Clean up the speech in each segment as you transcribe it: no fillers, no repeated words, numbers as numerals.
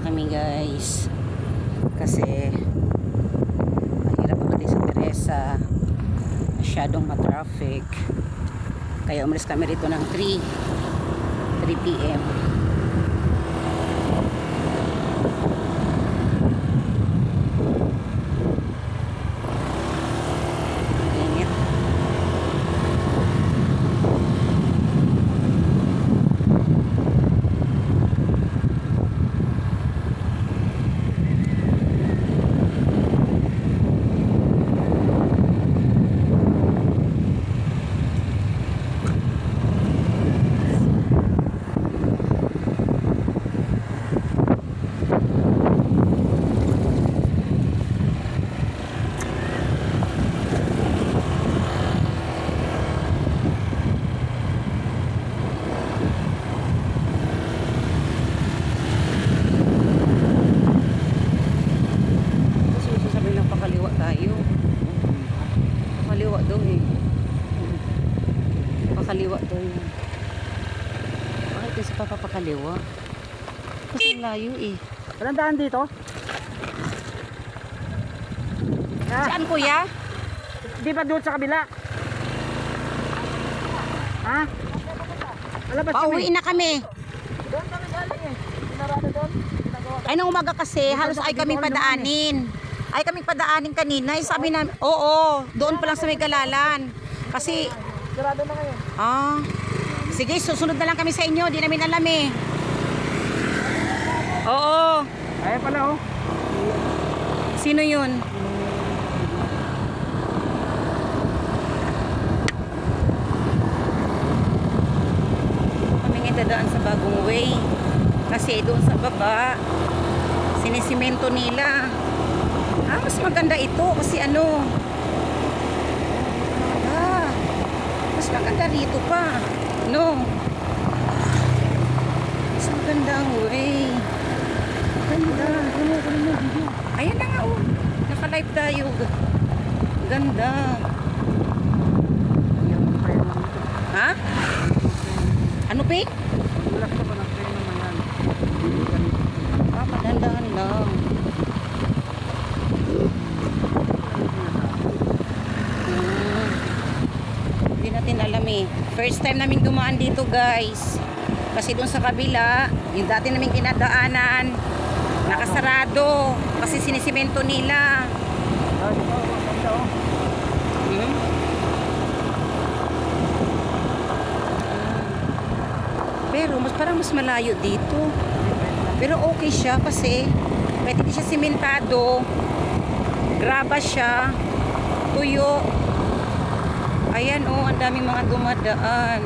na kami guys. Kasi mahirap pati sa Teresa. Masyadong matraffic. Kaya umalis kami rito ng 3 PM. Pakaliwa daw yun. Bakit kasi papapakaliwa? Kasi layo eh. Walang daan dito? Saan kuya? Di ba doon sa kabila? Ha? Malabas kami. Pauwi na kami. Doon kami galing eh. Sinarado doon. Ay nung umaga kasi halos ay kaming padaanin. Ay kaming padaanin kanina. Ay, sabi namin, oo, doon pa lang sa may Galalan. Kasi Sarado na kayo. sige, susunod na lang kami sa inyo. Di namin alam eh. Oo. Ay pala oh. Sino yun? Kami nga dadaan sa bagong way. Kasi doon sa baba, sinisimento nila. Mas maganda ito kasi ano. Mas maganda rito pa. No. Mas maganda ang way. Ganda. Ayan na nga oh. Naka-live tayo. Ganda. Ha? Ano pa eh? Wala ka pa ng train naman yan. Padandahan lang. Hindi natin alam eh. First time namin dumaan dito guys. Kasi doon sa kabila, yung dati naming kinadaanan, nakasarado. Kasi sinisimento nila. Pero parang mas malayo dito. Pero okay siya kasi kahit hindi siya simentado, graba siya, tuyo. Ayan oh, ang daming mga dumadaan.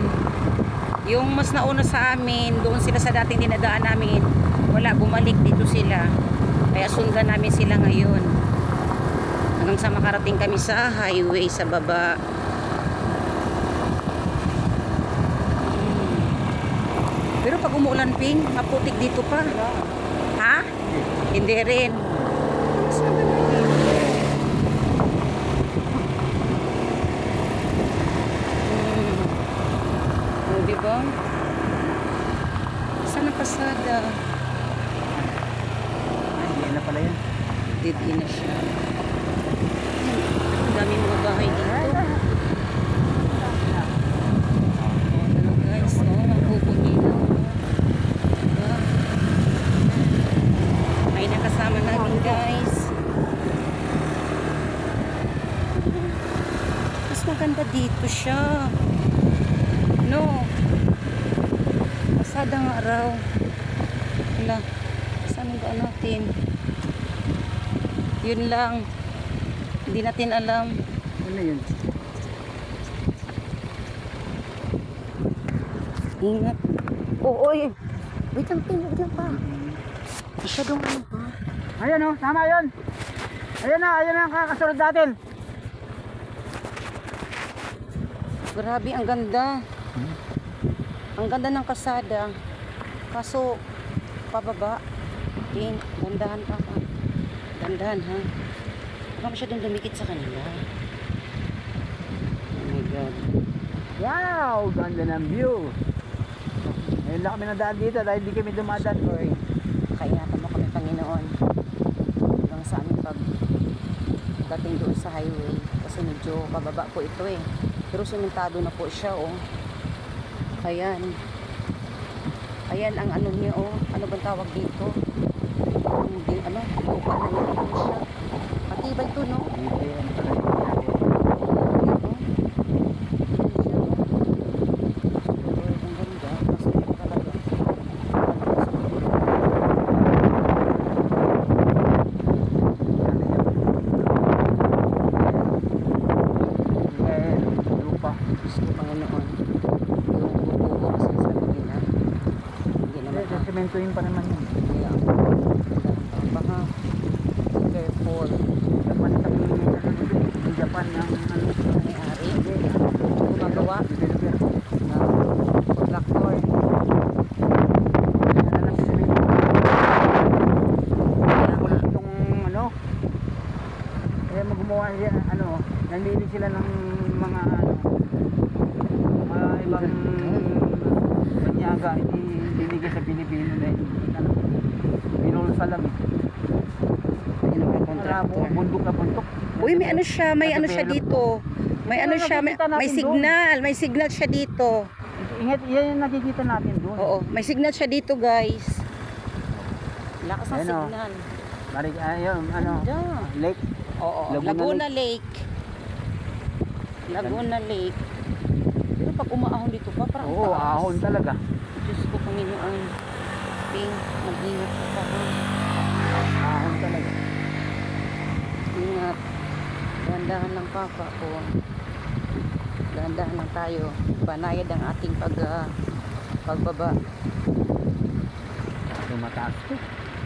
Yung mas nauna sa amin, doon sila sa dating dinadaan namin. Wala, bumalik dito sila. Kaya sundan namin sila ngayon. Hanggang sa makarating kami sa highway sa baba. Pero pag umuulan ping, maputik dito pa. Ha? Hindi rin. Mas maganda dito. Diba? Saan ang pasada? Ay, hindi na pala yan. Dead end na siya. Ang dami mga bahay dito. Hello guys, magpupunila. Diba? Ay nakasama namin guys. Mas maganda dito siya. No. Pasada nga raw. Wala. Saan ba natin? Yun lang. Hindi natin alam. Ano yun? Ingat. Oo, oy. Wait lang, wait lang pa. Masyadong ano pa. Ayan oh, tama yun. Ayan na ang kakasunod natin. Grabe, ang ganda. Ang ganda ng kasada. Kaso, pababa. Dandahan ka. Dandahan ha. Baka masyadong dumikit sa kanila. Oh my God. Wow, ganda ng view. Ngayon lang kami nadaan dito dahil hindi kami dumadaan. Kaya naman kami pag dating doon sa highway kasi medyo pababa po ito eh, pero sementado na po siya oh. Ayan ang ano niya oh, ano bang tawag dito, hindi ano, lupa na yun ano siya, matibay to no. Sementohin pa naman yun. Kaya, baka careful. Japan sa Japan ng ano, may-ari gumagawa contractor. Itong ano, kaya gumawa siya, ano, nanlili sila ng mga ano, ibang banyaga, hindi binigay sa Pilipino na ano, binul sa lamig. Ayun ang mga contractor. Bundok na bundok. Uy, may ano siya, may ano siya dito. May ano siya, may signal siya dito. Ingat, yan yung nakikita natin doon. Oo, may signal siya dito, guys. Lakas ng Ayun, oh. signal. Ayun, ano, Diyan. lake. Oo, Laguna Lake. Laguna Lake. Pero pag umaahon dito pa, parang Oo, taas. ahon talaga. Diyos ko, Panginoon. Ping, mag-ingat ka pa. Ahon talaga. Ingat. Dahan-dahan lang papa ko. Dahan-dahan lang tayo. Banayad ang ating pagbaba. Masyadong mataas to.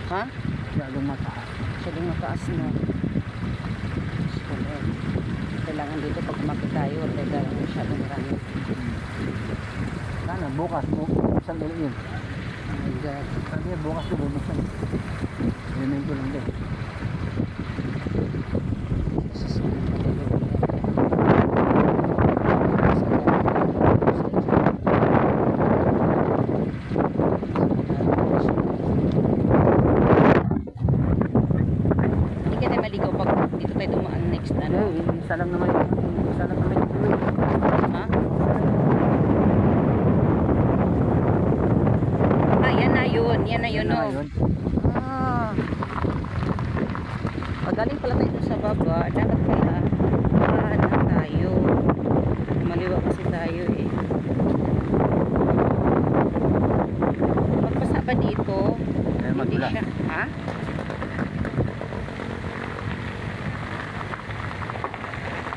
Ha? Masyadong mataas. Masyadong mataas na. Diyos ko, Lord. Kailangan dito pag umakit tayo, kailangan masyadong marami. Sana bukas mo bubuksan ulit yun. Oh my God. Sabi niya bukas mo bubuksan. Yun ko lang din. Jesus, hallelujah. Hindi ka na maligaw pag dito tayo dumaan next ano? Isa lang naman yung Ha? Ah, yan na yun. Yan na yun, no? Ah. Pagaling pala tayo dun sa baba, dapat pala na tayo. Maliwa kasi tayo eh. Magpasa ba dito? Hindi magula. siya. Ha?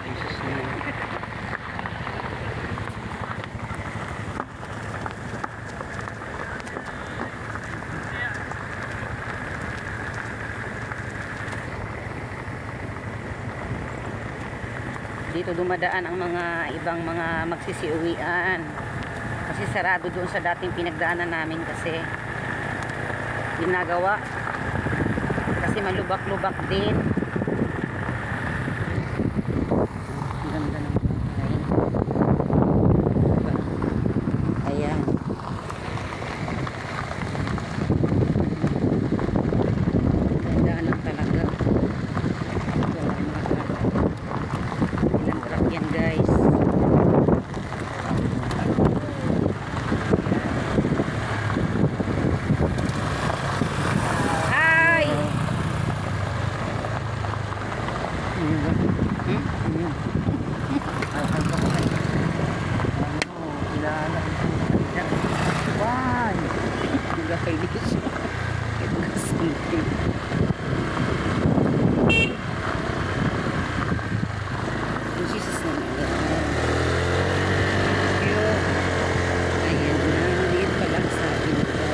Jesus name. Dito dumadaan ang mga ibang mga magsisiuwian kasi sarado doon sa dating pinagdaanan namin kasi ginagawa kasi malubak-lubak din. Ang ganda ng bahay. Ayan. Gandaan lang talaga. Wala mga truck. Ilang truck yan, guys. Hi! Why? Juga kayo dito siya. Ito na something. In Jesus name. Ayan na. Yun pala ang sabi nito.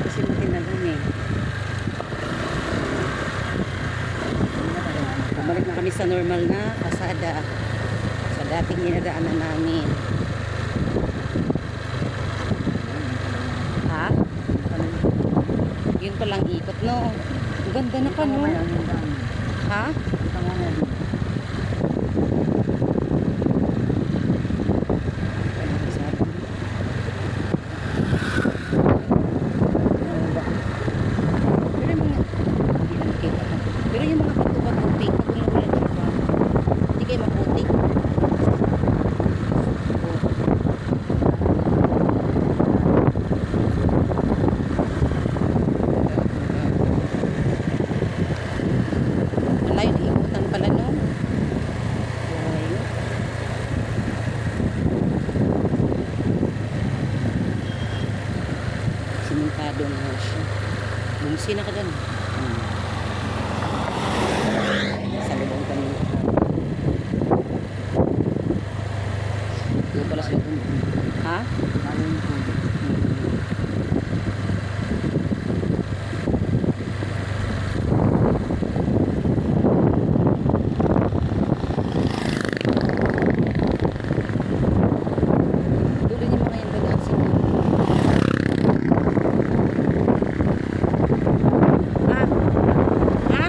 Kasi matinalam eh. Bumalik na kami sa normal na kasada. Sa dating dinadaanan namin. Ha? Yun palang ikot, no? Ang ganda na pa, no? Ha? Pero mga hindi lang kita. Sino ka dyan? Sa lubong kanina. Doon pala sila doon. Ha? Ayun yung tubig. Dulo niyo mga yung dagaan sila. Ha? Ha?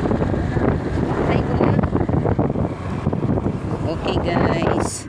Patay ko na. Okay guys.